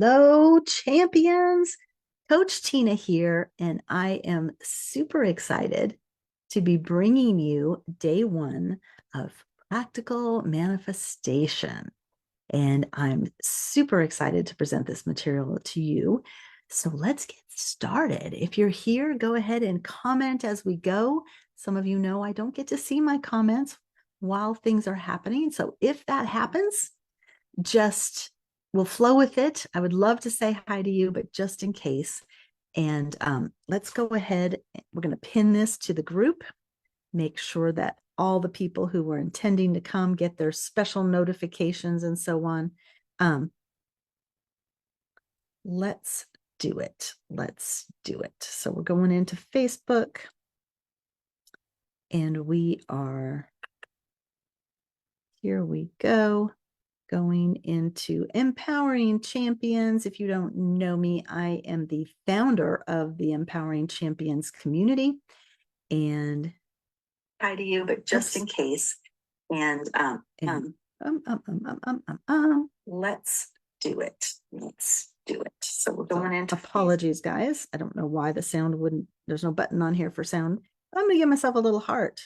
Hello, champions. Coach Tina here, and I am super excited to be bringing you day one of practical manifestation. And I'm super excited to present this material to you. So let's get started. If you're here, go ahead and comment as we go. Some of you know I don't get to see my comments while things are happening. So if that happens, just we'll flow with it. I would love to say hi to you, but just in case. And let's go ahead. We're going to pin this to the group, make sure that all the people who were intending to come get their special notifications and so on. Let's do it. Let's do it. So we're going into Facebook and here we go. Going into Empowering Champions. If you don't know me, I am the founder of the Empowering Champions community. And hi to you, but just in case. And let's do it. Let's do it. So we're going into apologies, guys. I don't know why the sound wouldn't. There's no button on here for sound. I'm going to give myself a little heart.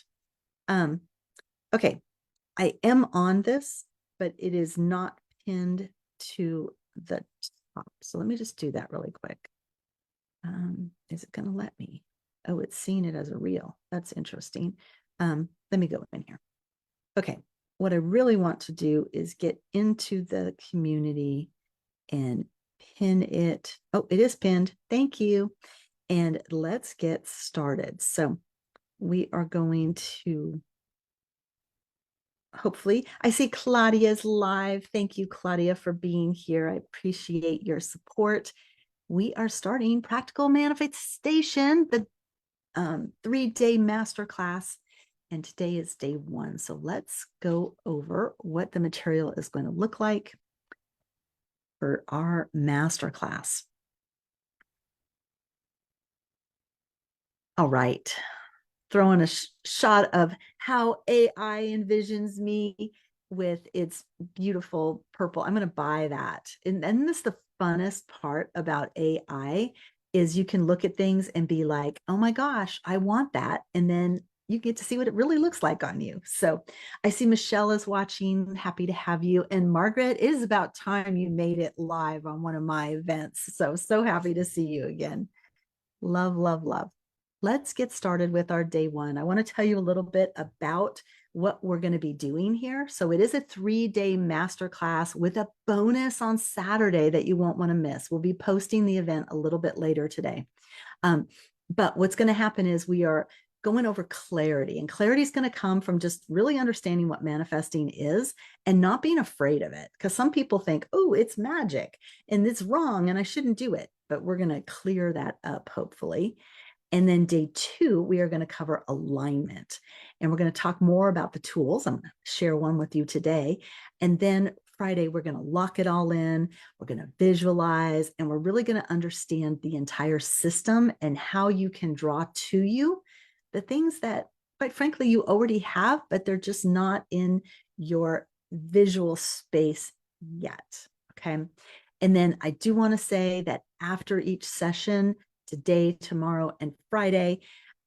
Okay, I am on this, but it is not pinned to the top. So let me just do that really quick. Is it going to let me? Oh, it's seeing it as a reel. That's interesting. Let me go in here. Okay, what I really want to do is get into the community and pin it. Oh, it is pinned. Thank you. And let's get started. So we are going to hopefully, I see Claudia's live. Thank you, Claudia, for being here. I appreciate your support. We are starting Practical Manifestation, the 3-day masterclass, and today is day one. So let's go over what the material is going to look like for our masterclass. All right. Throwing a shot of how AI envisions me with its beautiful purple. I'm going to buy that. And this is the funnest part about AI is you can look at things and be like, oh my gosh, I want that. And then you get to see what it really looks like on you. So I see Michelle is watching. Happy to have you. And Margaret, it is about time you made it live on one of my events. So happy to see you again. Love, love, love. Let's get started with our day one. I want to tell you a little bit about what we're going to be doing here. So it is a 3-day masterclass with a bonus on Saturday that you won't want to miss. We'll be posting the event a little bit later today. But what's going to happen is we are going over clarity, and clarity is going to come from just really understanding what manifesting is and not being afraid of it. Because some people think, oh, it's magic and it's wrong and I shouldn't do it. But we're going to clear that up, hopefully. And then day two, we are going to cover alignment. And we're going to talk more about the tools. I'm going to share one with you today. And then Friday, we're going to lock it all in. We're going to visualize, and we're really going to understand the entire system and how you can draw to you the things that, quite frankly, you already have, but they're just not in your visual space yet. Okay. And then I do want to say that after each session, today, tomorrow, and Friday,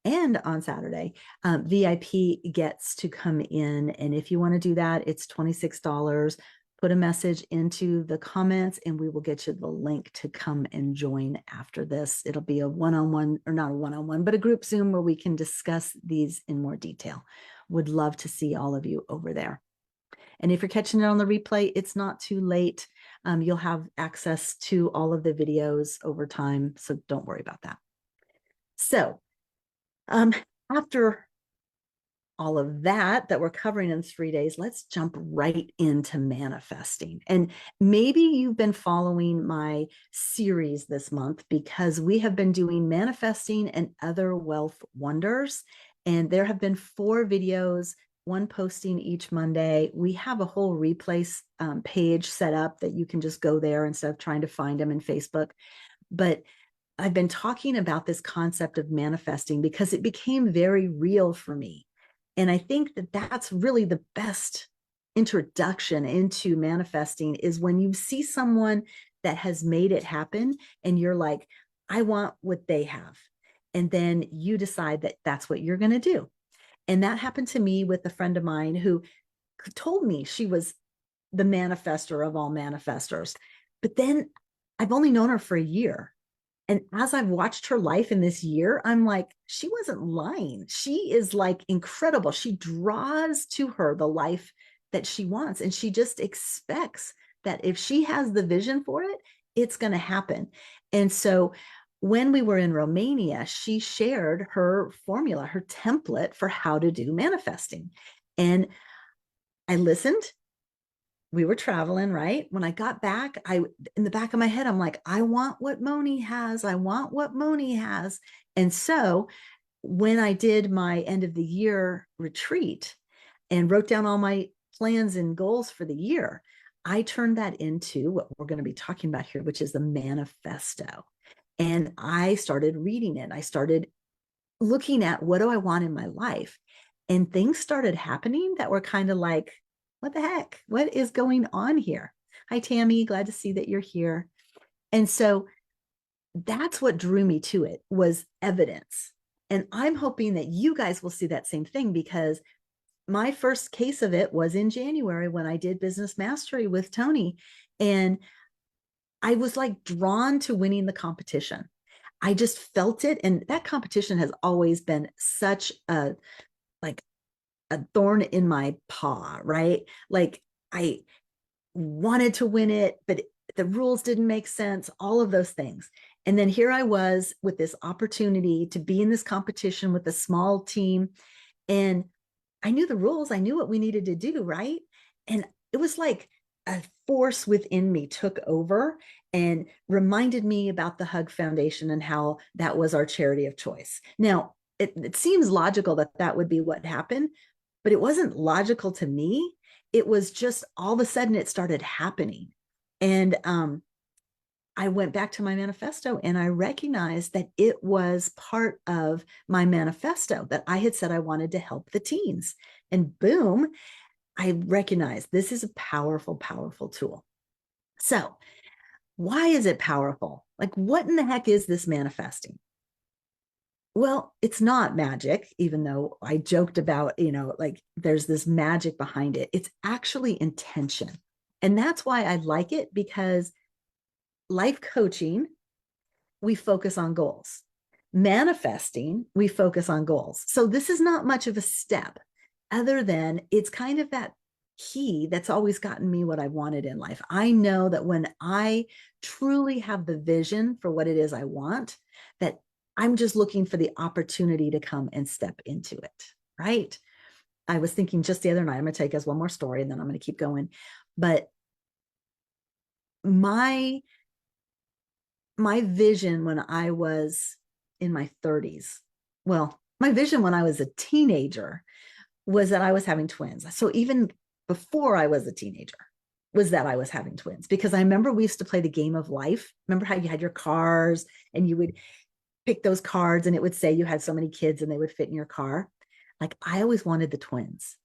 and on Saturday, VIP gets to come in. And if you want to do that, it's $26. Put a message into the comments and we will get you the link to come and join after this. It'll be a one-on-one, or not a one-on-one, but a group Zoom where we can discuss these in more detail. Would love to see all of you over there. And if you're catching it on the replay, it's not too late. You'll have access to all of the videos over time, so don't worry about that. So after all of that we're covering in 3 days, let's jump right into manifesting. And maybe you've been following my series this month because we have been doing manifesting and other wealth wonders. And there have been 4 videos, one posting each Monday. We have a whole replay page set up that you can just go there instead of trying to find them in Facebook. But I've been talking about this concept of manifesting because it became very real for me. And I think that that's really the best introduction into manifesting is when you see someone that has made it happen. And you're like, I want what they have. And then you decide that that's what you're going to do. And that happened to me with a friend of mine who told me she was the manifester of all manifestors. But then I've only known her for a year. And as I've watched her life in this year, I'm like, she wasn't lying. She is like incredible. She draws to her the life that she wants. And she just expects that if she has the vision for it, it's going to happen. And so when we were in Romania, she shared her formula, her template for how to do manifesting. And I listened. We were traveling, right? When I got back, in the back of my head, I'm like, I want what Moni has. I want what Moni has. And so when I did my end of the year retreat and wrote down all my plans and goals for the year, I turned that into what we're going to be talking about here, which is the manifesto. And I started reading it. I started looking at, what do I want in my life? And things started happening that were kind of like, what the heck? What is going on here? Hi, Tammy. Glad to see that you're here. And so that's what drew me to it, was evidence. And I'm hoping that you guys will see that same thing, because my first case of it was in January when I did Business Mastery with Tony. And I was like drawn to winning the competition. I just felt it. And that competition has always been such a, like, a thorn in my paw, right? Like, I wanted to win it, but the rules didn't make sense, all of those things. And then here I was with this opportunity to be in this competition with a small team. And I knew the rules, I knew what we needed to do, right? And it was like a force within me took over and reminded me about the Hug Foundation and how that was our charity of choice. Now, it seems logical that that would be what happened, but it wasn't logical to me. It was just all of a sudden it started happening. And I went back to my manifesto and I recognized that it was part of my manifesto that I had said I wanted to help the teens. And boom, I recognized this is a powerful, powerful tool. So, why is it powerful? Like, what in the heck is this manifesting? Well, it's not magic, even though I joked about, like there's this magic behind it. It's actually intention. And that's why I like it, because life coaching, we focus on goals. Manifesting, we focus on goals. So this is not much of a step, other than it's kind of that key that's always gotten me what I wanted in life. I know that when I truly have the vision for what it is I want, that I'm just looking for the opportunity to come and step into it, right? I was thinking just the other night, I'm going to take us one more story and then I'm going to keep going. But my vision when I was in my 30s, well, my vision when I was a teenager was that I was having twins. So even before I was a teenager, was that I was having twins, because I remember we used to play the game of life. Remember how you had your cars and you would pick those cards and it would say you had so many kids and they would fit in your car. Like, I always wanted the twins,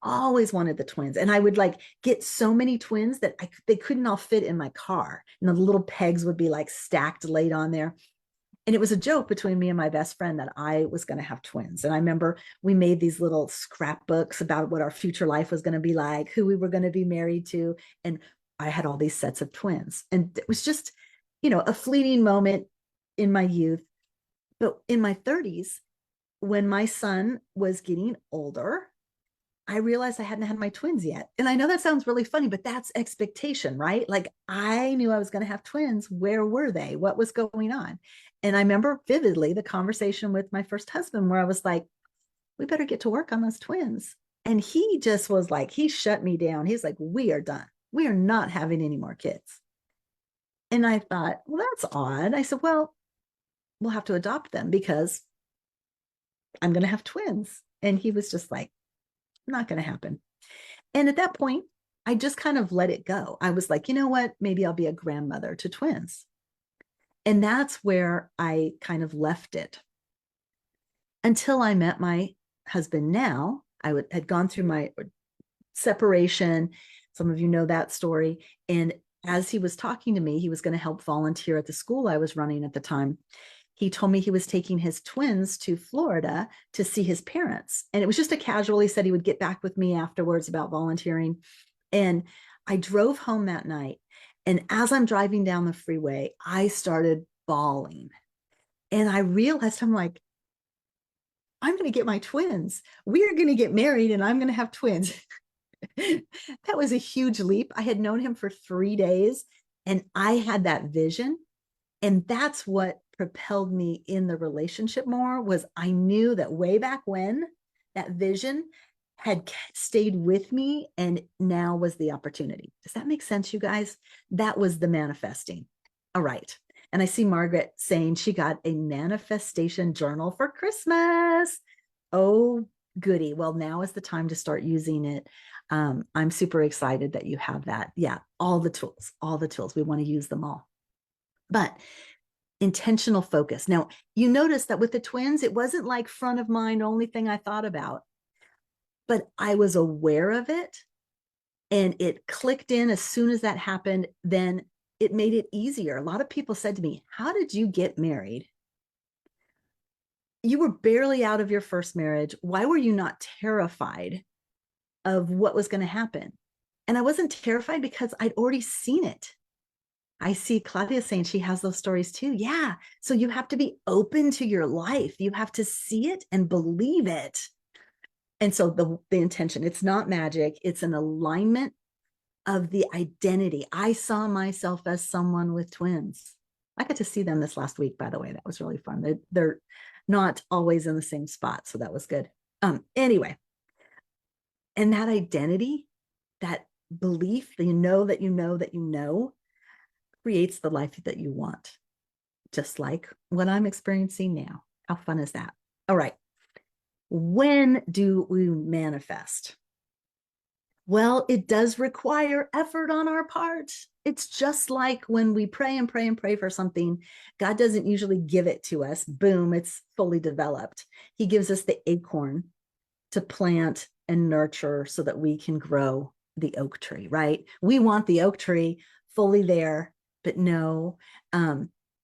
always wanted the twins. And I would like get so many twins that they couldn't all fit in my car. And the little pegs would be like stacked, laid on there. And it was a joke between me and my best friend that I was going to have twins. And I remember we made these little scrapbooks about what our future life was going to be like, who we were going to be married to. And I had all these sets of twins. And it was just, a fleeting moment in my youth. But in my 30s, when my son was getting older, I realized I hadn't had my twins yet. And I know that sounds really funny, but that's expectation, right? Like, I knew I was going to have twins. Where were they? What was going on? And I remember vividly the conversation with my first husband where I was like, we better get to work on those twins. And he just was like, he shut me down. He's like, we are done. We are not having any more kids. And I thought, well, that's odd. I said, well, we'll have to adopt them because I'm going to have twins. And he was just like, not going to happen. And at that point, I just kind of let it go. I was like, you know what? Maybe I'll be a grandmother to twins. And that's where I kind of left it until I met my husband now. Had gone through my separation. Some of you know that story. And as he was talking to me, he was going to help volunteer at the school I was running at the time. He told me he was taking his twins to Florida to see his parents. And it was just a casual, he said he would get back with me afterwards about volunteering. And I drove home that night. And as I'm driving down the freeway, I started bawling. And I realized, I'm like, I'm going to get my twins. We are going to get married and I'm going to have twins. That was a huge leap. I had known him for 3 days and I had that vision. And that's what propelled me in the relationship more, was I knew that way back when that vision had stayed with me and now was the opportunity. Does that make sense, you guys? That was the manifesting. All right. And I see Margaret saying she got a manifestation journal for Christmas. Oh, goody. Well, now is the time to start using it. I'm super excited that you have that. Yeah, all the tools, all the tools. We want to use them all. But intentional focus. Now, you notice that with the twins, it wasn't like front of mind, only thing I thought about, but I was aware of it and it clicked in as soon as that happened. Then it made it easier. A lot of people said to me, how did you get married? You were barely out of your first marriage. Why were you not terrified of what was going to happen? And I wasn't terrified because I'd already seen it. I see Claudia saying she has those stories too. Yeah. So you have to be open to your life. You have to see it and believe it. And so the intention, it's not magic. It's an alignment of the identity. I saw myself as someone with twins. I got to see them this last week, by the way. That was really fun. They're not always in the same spot. So that was good. Anyway, and that identity, that belief that you know that you know that you know, creates the life that you want, just like what I'm experiencing now. How fun is that? All right. When do we manifest? Well, it does require effort on our part. It's just like when we pray and pray and pray for something, God doesn't usually give it to us. Boom, it's fully developed. He gives us the acorn to plant and nurture so that we can grow the oak tree, right? We want the oak tree fully there, but no,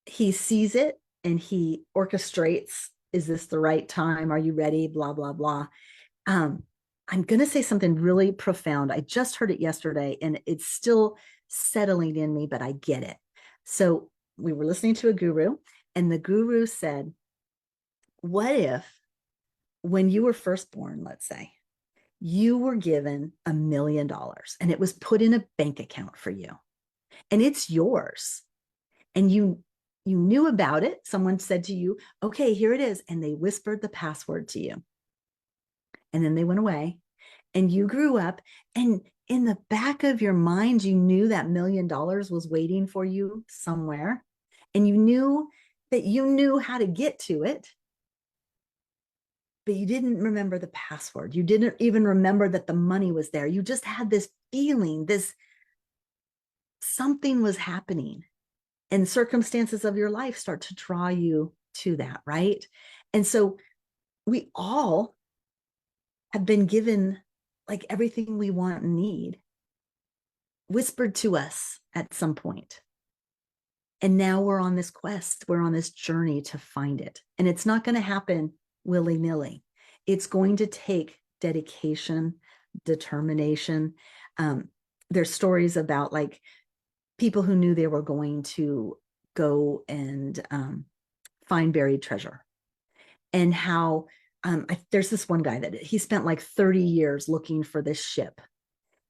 he sees it and he orchestrates. Is this the right time? Are you ready? Blah, blah, blah. I'm going to say something really profound. I just heard it yesterday and it's still settling in me, but I get it. So we were listening to a guru and the guru said, what if when you were first born, let's say, you were given $1 million and it was put in a bank account for you and it's yours and you knew about it. Someone said to you, okay, here it is. And they whispered the password to you. And then they went away and you grew up and in the back of your mind, you knew that $1 million was waiting for you somewhere. And you knew that you knew how to get to it, but you didn't remember the password. You didn't even remember that the money was there. You just had this feeling, this something was happening and circumstances of your life start to draw you to that, right? And so we all have been given like everything we want and need whispered to us at some point. And now we're on this quest, we're on this journey to find it. And it's not going to happen willy-nilly. It's going to take dedication, determination. There's stories about like people who knew they were going to go and find buried treasure, and how there's this one guy that he spent like 30 years looking for this ship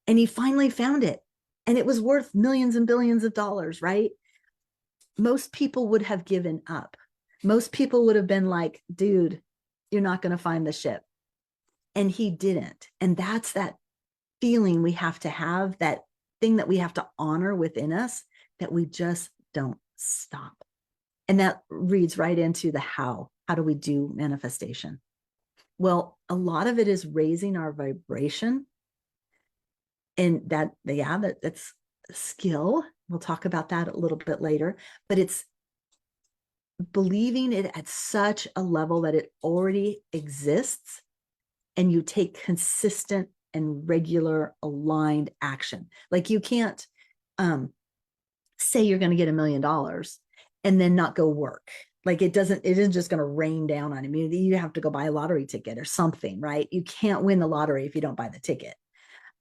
and he finally found it and it was worth millions and billions of dollars, right? Most people would have given up. Most people would have been like, dude, you're not going to find the ship. And he didn't. And that's that feeling we have to have, that thing that we have to honor within us, that we just don't stop. And that reads right into the how. How do we do manifestation? Well, a lot of it is raising our vibration. And that's skill. We'll talk about that a little bit later, but it's believing it at such a level that it already exists and you take consistent and regular aligned action. Like you can't say you're going to get $1 million and then not go work. Like it isn't just going to rain down on you. You have to go buy a lottery ticket or something, right? You can't win the lottery if you don't buy the ticket.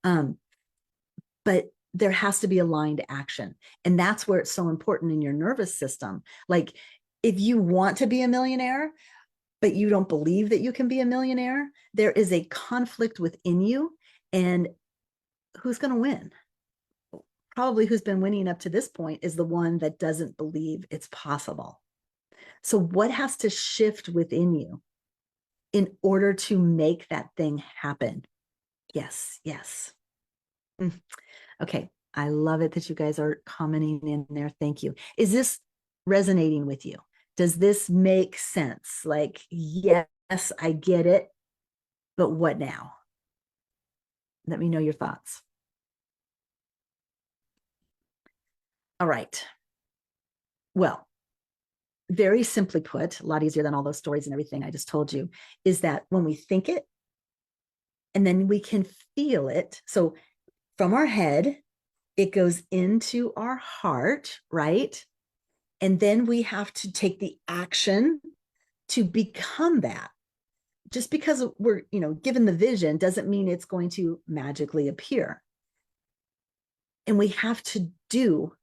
But there has to be aligned action. And that's where it's so important in your nervous system. Like if you want to be a millionaire, but you don't believe that you can be a millionaire, there is a conflict within you. And who's going to win? Probably who's been winning up to this point is the one that doesn't believe it's possible. So what has to shift within you in order to make that thing happen? Yes, yes. Okay. I love it that you guys are commenting in there. Thank you. Is this resonating with you? Does this make sense? Like, yes, I get it, but what now? Let me know your thoughts. All right. Well, very simply put, a lot easier than all those stories and everything I just told you, is that when we think it and then we can feel it. So from our head, it goes into our heart, right? And then we have to take the action to become that. Just because we're, given the vision doesn't mean it's going to magically appear. And we have to do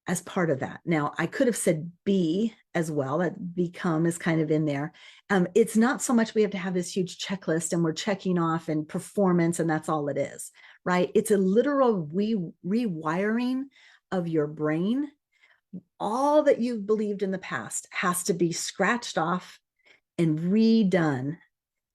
as part of that. Now, I could have said be as well, that become is kind of in there. It's not so much we have to have this huge checklist and we're checking off and performance and that's all it is, right? It's a literal rewiring of your brain. All that you've believed in the past has to be scratched off and redone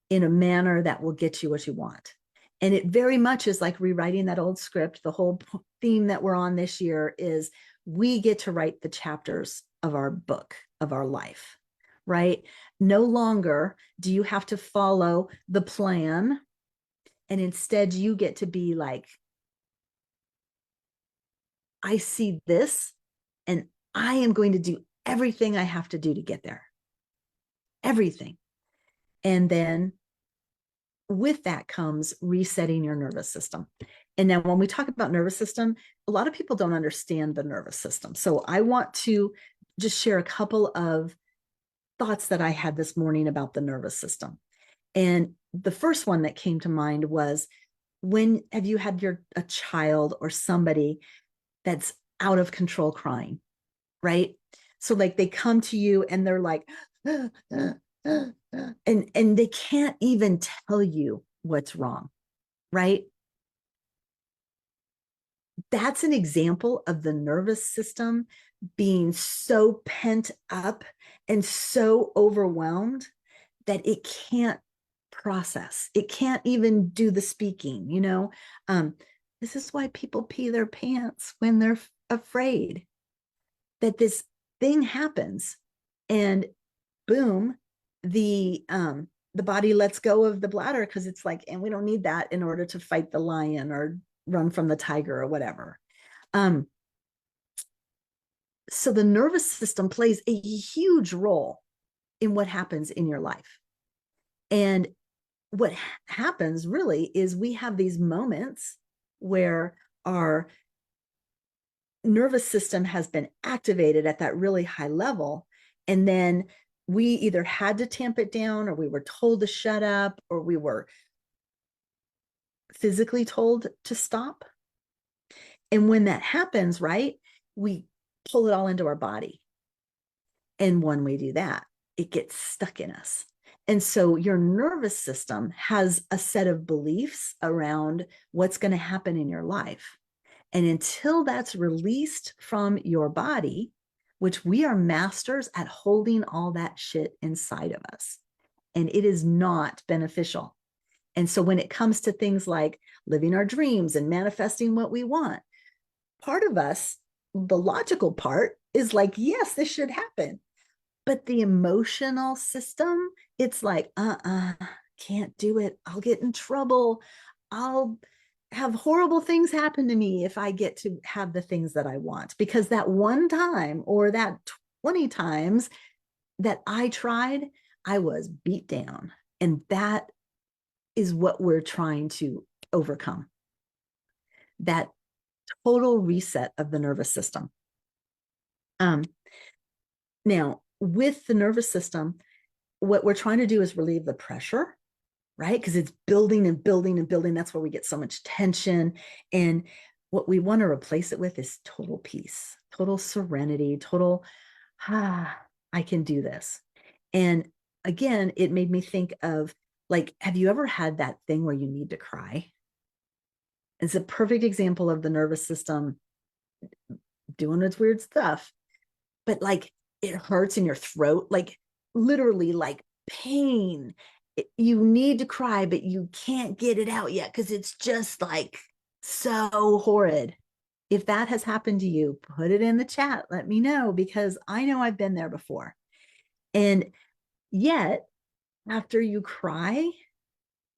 in a manner that will get you what you want. And it very much is like rewriting that old script. The whole theme that we're on this year is we get to write the chapters of our book, of our life, right? No longer do you have to follow the plan. And instead you get to be like, I see this and I am going to do everything I have to do to get there. Everything. And then with that comes resetting your nervous system. And now when we talk about nervous system, a lot of people don't understand the nervous system. So I want to just share a couple of thoughts that I had this morning about the nervous system. And the first one that came to mind was, when have you had a child or somebody that's out of control crying, right? So like they come to you and they're like, and they can't even tell you what's wrong, right? That's an example of the nervous system being so pent up and so overwhelmed that it can't process. It can't even do the speaking, this is why people pee their pants when they're afraid that this thing happens and boom, the body lets go of the bladder because it's like, and we don't need that in order to fight the lion or run from the tiger or whatever. So the nervous system plays a huge role in what happens in your life. And what happens really is we have these moments where our nervous system has been activated at that really high level. And then we either had to tamp it down or we were told to shut up or we were physically told to stop. And when that happens, right, we pull it all into our body. And when we do that, it gets stuck in us. And so your nervous system has a set of beliefs around what's going to happen in your life. And until that's released from your body, which we are masters at holding all that shit inside of us, and it is not beneficial. And so when it comes to things like living our dreams and manifesting what we want, part of us, the logical part, is like, yes, this should happen. But the emotional system, it's like, can't do it. I'll get in trouble. I'll have horrible things happen to me if I get to have the things that I want. Because that one time or that 20 times that I tried, I was beat down. And that is what we're trying to overcome. That total reset of the nervous system. Um, Now, with the nervous system, what we're trying to do is relieve the pressure, right? Because it's building and building and building. That's where we get so much tension. And what we want to replace it with is total peace, total serenity, total, I can do this. And again, it made me think of, like, have you ever had that thing where you need to cry? It's a perfect example of the nervous system doing its weird stuff, but like it hurts in your throat, like literally like pain. You need to cry, but you can't get it out yet because it's just like so horrid. If that has happened to you, put it in the chat. Let me know, because I know I've been there before. And yet, after you cry,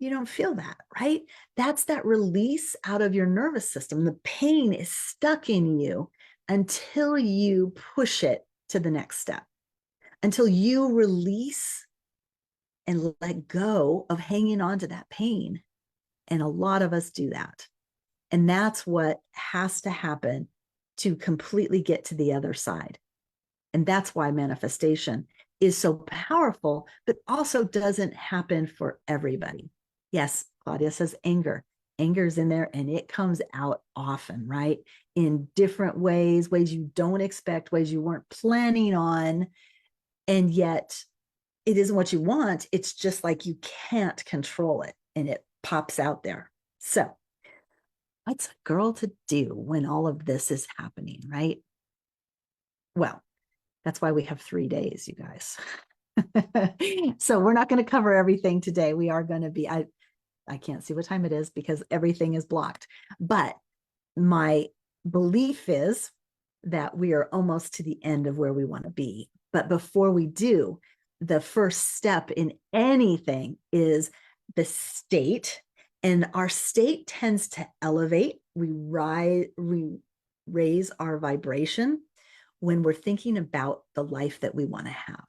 you don't feel that, right? That's that release out of your nervous system. The pain is stuck in you until you push it to the next step, until you release and let go of hanging on to that pain. And a lot of us do that. And that's what has to happen to completely get to the other side. And that's why manifestation is so powerful, but also doesn't happen for everybody. Yes, Claudia says anger. Anger is in there and it comes out often, right? In different ways, ways you don't expect, ways you weren't planning on. And yet it isn't what you want. It's just like you can't control it and it pops out there. So, what's a girl to do when all of this is happening, right? Well, that's why we have 3 days, you guys. So we're not going to cover everything today. We are going to be, I can't see what time it is because everything is blocked. But my belief is that we are almost to the end of where we want to be. But before we do, the first step in anything is the state. And our state tends to elevate. We raise our vibration when we're thinking about the life that we want to have.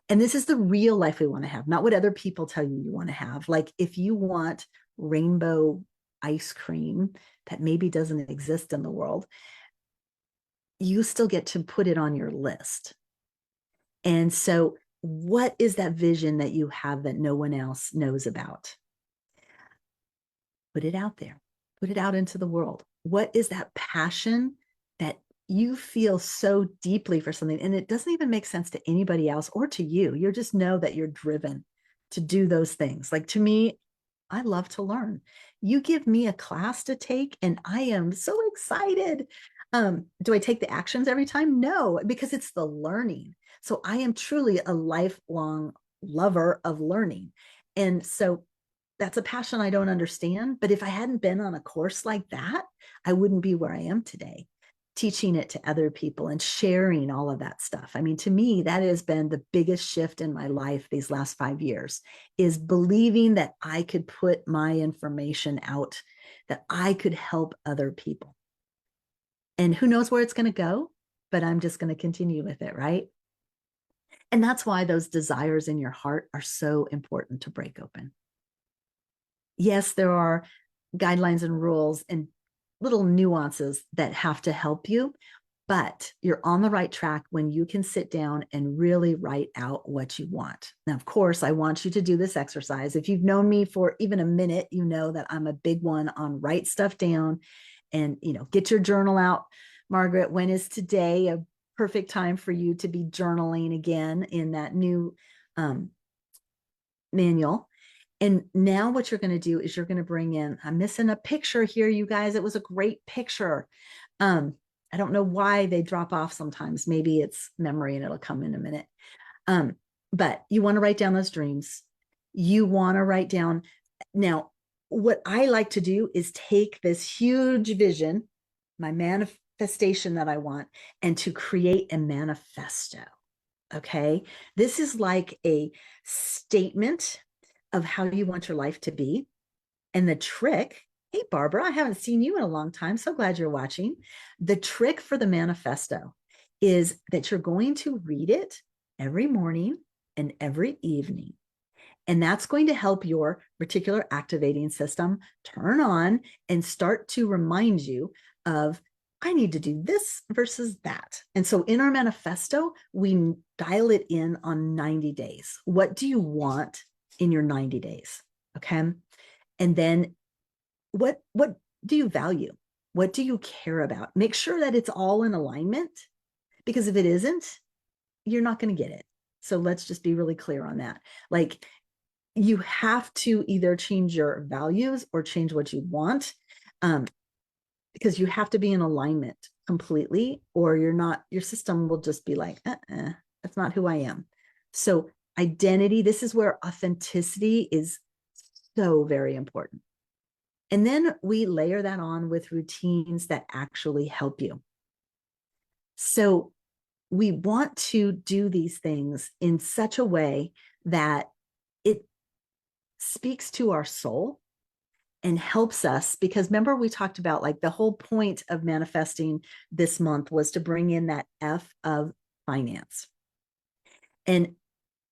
And this is the real life we want to have, not what other people tell you you want to have. Like if you want rainbow ice cream that maybe doesn't exist in the world, you still get to put it on your list. And so, what is that vision that you have that no one else knows about? Put it out there, put it out into the world. What is that passion that you feel so deeply for something? And it doesn't even make sense to anybody else or to you. You just know that you're driven to do those things. Like to me, I love to learn. You give me a class to take, and I am so excited. Do I take the actions every time? No, because it's the learning. So I am truly a lifelong lover of learning. And so that's a passion I don't understand. But if I hadn't been on a course like that, I wouldn't be where I am today, teaching it to other people and sharing all of that stuff. I mean, to me, that has been the biggest shift in my life these last 5 years, is believing that I could put my information out, that I could help other people. And who knows where it's going to go, but I'm just going to continue with it, right? And that's why those desires in your heart are so important to break open. Yes, there are guidelines and rules and little nuances that have to help you, but you're on the right track when you can sit down and really write out what you want. Now, of course, I want you to do this exercise. If you've known me for even a minute, you know that I'm a big one on write stuff down and, get your journal out. Margaret, when is today a perfect time for you to be journaling again in that new manual? And now what you're going to do is you're going to bring in, I'm missing a picture here, you guys. It was a great picture. I don't know why they drop off sometimes. Maybe it's memory and it'll come in a minute. But you want to write down those dreams. You want to write down. Now, what I like to do is take this huge vision, my manifestation that I want, and to create a manifesto. Okay. This is like a statement of how you want your life to be. And the trick, hey, Barbara, I haven't seen you in a long time. So glad you're watching. The trick for the manifesto is that you're going to read it every morning and every evening. And that's going to help your reticular activating system turn on and start to remind you of, I need to do this versus that. And so in our manifesto, we dial it in on 90 days. What do you want in your 90 days? Okay. And then what do you value? What do you care about? Make sure that it's all in alignment, because if it isn't, you're not going to get it. So let's just be really clear on that. Like, you have to either change your values or change what you want, because you have to be in alignment completely, or you're not, your system will just be like, that's not who I am. So identity, this is where authenticity is so very important. And then we layer that on with routines that actually help you. So we want to do these things in such a way that it speaks to our soul and helps us, because remember we talked about, like, the whole point of manifesting this month was to bring in that F of finance. And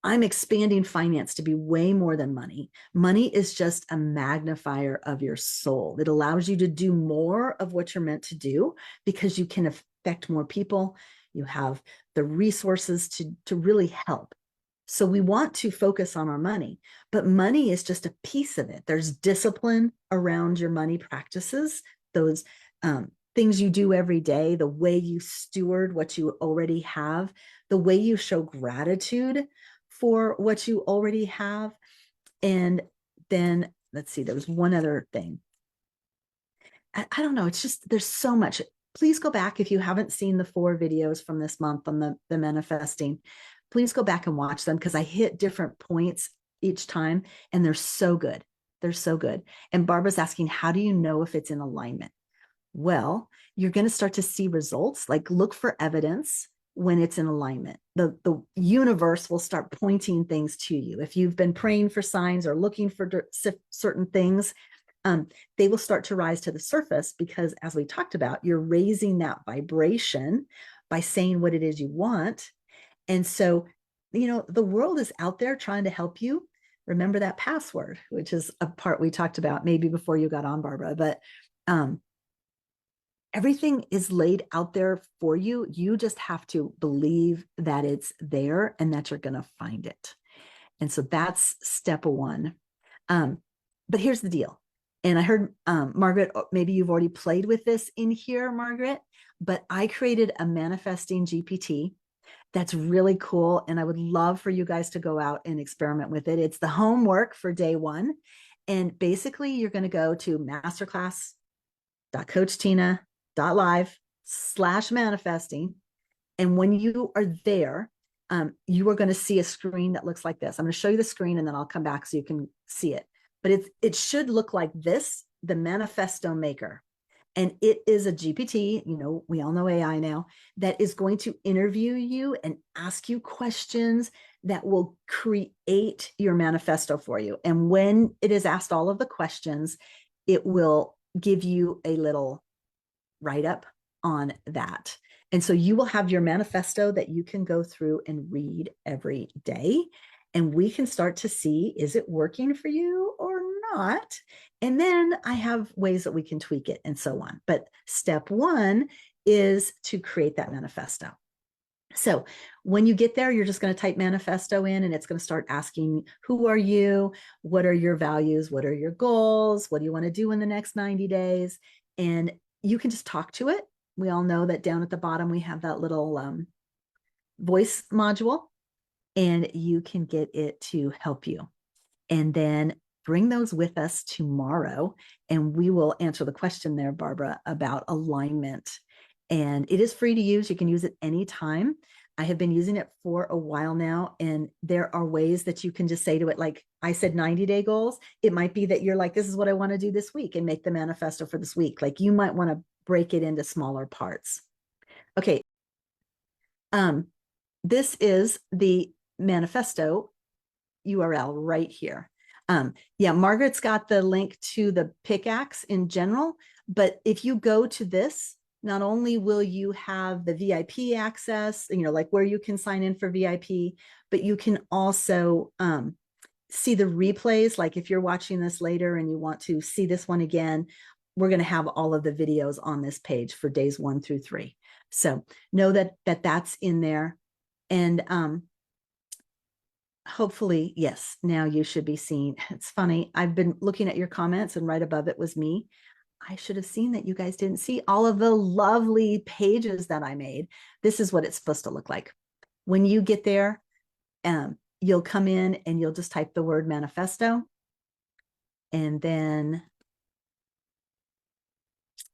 I'm expanding finance to be way more than money. Money is just a magnifier of your soul. It allows you to do more of what you're meant to do, because you can affect more people. You have the resources to really help. So we want to focus on our money, but money is just a piece of it. There's discipline around your money practices, those things you do every day, the way you steward what you already have, the way you show gratitude for what you already have. And then let's see, there was one other thing. I don't know. It's just, there's so much. Please go back if you haven't seen the 4 videos from this month on the manifesting. Please go back and watch them, because I hit different points each time, and they're so good. They're so good. And Barbara's asking, how do you know if it's in alignment? Well, you're going to start to see results. Like, look for evidence when it's in alignment. The universe will start pointing things to you. If you've been praying for signs or looking for certain things, they will start to rise to the surface, because, as we talked about, you're raising that vibration by saying what it is you want. And so, the world is out there trying to help you. Remember that password, which is a part we talked about maybe before you got on, Barbara, but everything is laid out there for you. You just have to believe that it's there and that you're going to find it. And so that's step 1. But here's the deal. And I heard, Margaret, maybe you've already played with this in here, Margaret, but I created a manifesting GPT that's really cool. And I would love for you guys to go out and experiment with it. It's the homework for day 1. And basically, you're going to go to masterclass.coachtina.live/manifesting. And when you are there, you are going to see a screen that looks like this. I'm going to show you the screen, and then I'll come back so you can see it. But it should look like this, the Manifesto Maker. And it is a GPT, we all know AI now, that is going to interview you and ask you questions that will create your manifesto for you. And when it is asked all of the questions, it will give you a little write-up on that. And so you will have your manifesto that you can go through and read every day. And we can start to see, is it working for you or not? And then I have ways that we can tweak it and so on. But step 1 is to create that manifesto. So when you get there, you're just going to type manifesto in, and it's going to start asking, who are you? What are your values? What are your goals? What do you want to do in the next 90 days? And you can just talk to it. We all know that down at the bottom, we have that little voice module, and you can get it to help you. And then bring those with us tomorrow, and we will answer the question there, Barbara, about alignment. And it is free to use. You can use it anytime. I have been using it for a while now, and there are ways that you can just say to it, like I said, 90-day goals. It might be that you're like, this is what I want to do this week, and make the manifesto for this week. Like, you might want to break it into smaller parts. Okay. This is the manifesto URL right here. Yeah, Margaret's got the link to the pickaxe in general, but if you go to this, not only will you have the VIP access, like where you can sign in for VIP, but you can also see the replays. Like if you're watching this later and you want to see this one again, we're going to have all of the videos on this page for days 1 through 3. So know that that's in there. And hopefully, yes, now you should be seeing. It's funny. I've been looking at your comments and right above it was me. I should have seen that you guys didn't see all of the lovely pages that I made. This is what it's supposed to look like. When you get there, you'll come in and you'll just type the word manifesto. And then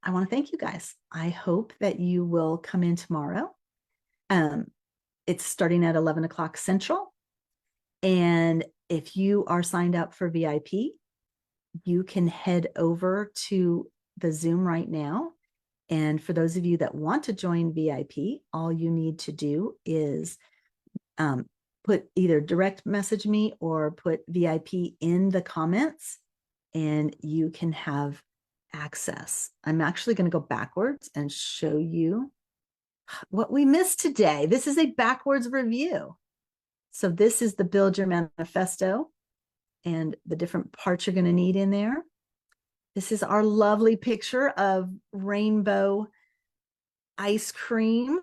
I want to thank you guys. I hope that you will come in tomorrow. It's starting at 11 o'clock Central. And if you are signed up for VIP, you can head over to the Zoom right now. And for those of you that want to join VIP, all you need to do is put either direct message me or put VIP in the comments, and you can have access. I'm actually going to go backwards and show you what we missed today. This is a backwards review. So this is the Build Your Manifesto and the different parts you're going to need in there. This is our lovely picture of rainbow ice cream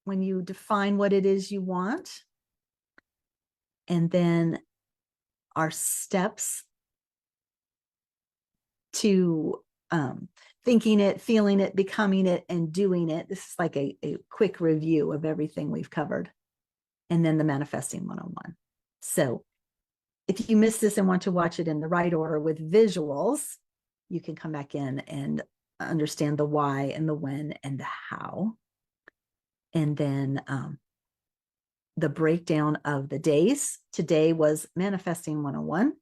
when you define what it is you want. And then our steps to thinking it, feeling it, becoming it, and doing it. This is like a quick review of everything we've covered. And then the Manifesting 101. So if you missed this and want to watch it in the right order with visuals, you can come back in and understand the why and the when and the how. And then the breakdown of the days. Today was Manifesting 101.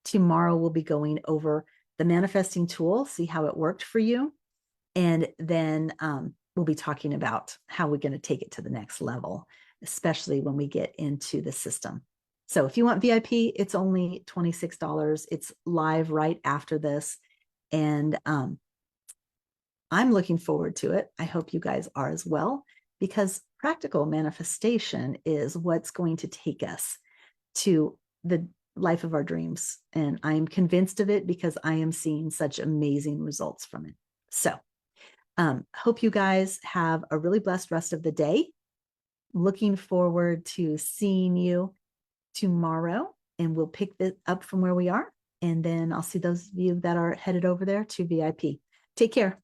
Tomorrow we'll be going over the manifesting tool, see how it worked for you. And then we'll be talking about how we're going to take it to the next level, especially when we get into the system. So if you want VIP, it's only $26. It's live right after this. And I'm looking forward to it. I hope you guys are as well, because practical manifestation is what's going to take us to the life of our dreams. And I am convinced of it because I am seeing such amazing results from it. So hope you guys have a really blessed rest of the day. Looking forward to seeing you tomorrow, and we'll pick this up from where we are. And then I'll see those of you that are headed over there to VIP. Take care.